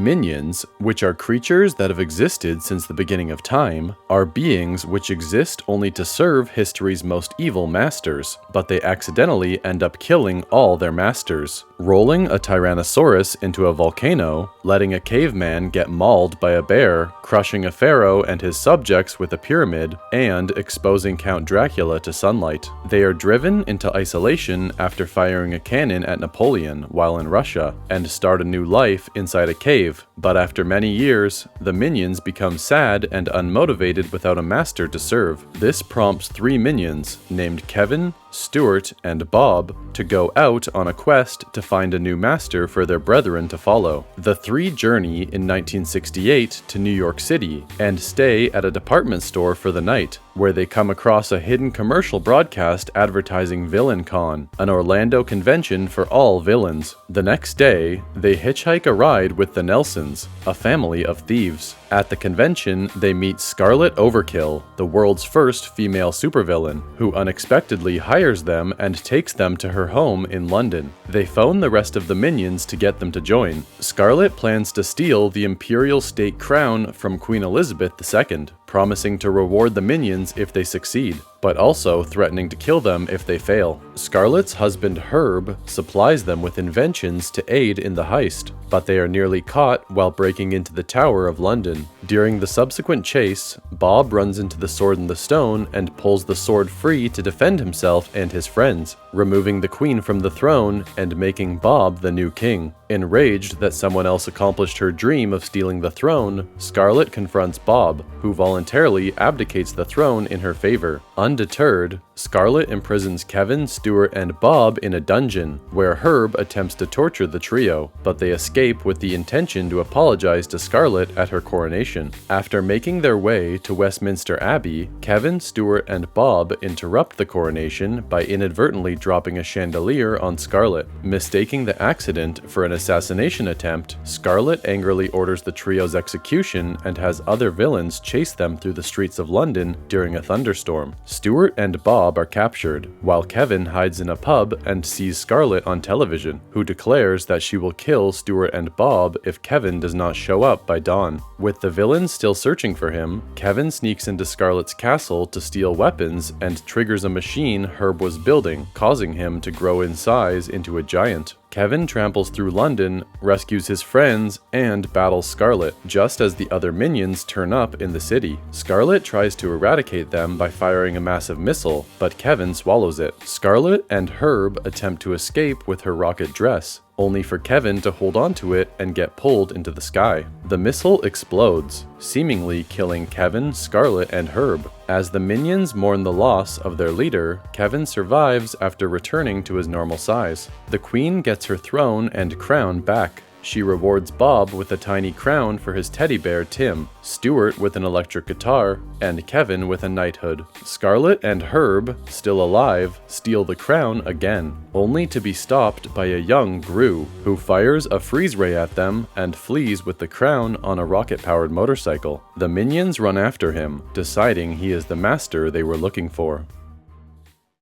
Minions, which are creatures that have existed since the beginning of time, are beings which exist only to serve history's most evil masters, but they accidentally end up killing all their masters, rolling a Tyrannosaurus into a volcano, letting a caveman get mauled by a bear, crushing a pharaoh and his subjects with a pyramid, and exposing Count Dracula to sunlight. They are driven into isolation after firing a cannon at Napoleon while in Russia, and start a new life inside a cave. But after many years, the minions become sad and unmotivated without a master to serve. This prompts 3 minions, named Kevin, Stuart, and Bob, to go out on a quest to find a new master for their brethren to follow. The 3 journey in 1968 to New York City and stay at a department store for the night, where they come across a hidden commercial broadcast advertising VillainCon, an Orlando convention for all villains. The next day, they hitchhike a ride with the Nelsons, a family of thieves. At the convention, they meet Scarlet Overkill, the world's first female supervillain, who unexpectedly hires them and takes them to her home in London. They phone the rest of the minions to get them to join. Scarlet plans to steal the imperial state crown from Queen Elizabeth II, promising to reward the minions if they succeed, but also threatening to kill them if they fail. Scarlet's husband Herb supplies them with inventions to aid in the heist, but they are nearly caught while breaking into the Tower of London. During the subsequent chase, Bob runs into the Sword in the Stone and pulls the sword free to defend himself and his friends, removing the queen from the throne and making Bob the new king. Enraged that someone else accomplished her dream of stealing the throne, Scarlet confronts Bob, who voluntarily abdicates the throne in her favor. Undeterred, Scarlet imprisons Kevin, Stuart, and Bob in a dungeon, where Herb attempts to torture the trio, but they escape with the intention to apologize to Scarlet at her coronation. After making their way to Westminster Abbey, Kevin, Stuart, and Bob interrupt the coronation by inadvertently dropping a chandelier on Scarlet. Mistaking the accident for an assassination attempt, Scarlet angrily orders the trio's execution and has other villains chase them through the streets of London during a thunderstorm. Stuart and Bob are captured, while Kevin hides in a pub and sees Scarlet on television, who declares that she will kill Stuart and Bob if Kevin does not show up by dawn. With the villains still searching for him, Kevin sneaks into Scarlet's castle to steal weapons and triggers a machine Herb was building, causing him to grow in size into a giant. Kevin tramples through London, rescues his friends, and battles Scarlet, just as the other minions turn up in the city. Scarlet tries to eradicate them by firing a massive missile, but Kevin swallows it. Scarlet and Herb attempt to escape with her rocket dress, only for Kevin to hold onto it and get pulled into the sky. The missile explodes, seemingly killing Kevin, Scarlet, and Herb. As the minions mourn the loss of their leader, Kevin survives after returning to his normal size. The queen gets her throne and crown back. She rewards Bob with a tiny crown for his teddy bear Tim, Stuart with an electric guitar, and Kevin with a knighthood. Scarlet and Herb, still alive, steal the crown again, only to be stopped by a young Gru, who fires a freeze ray at them and flees with the crown on a rocket-powered motorcycle. The minions run after him, deciding he is the master they were looking for.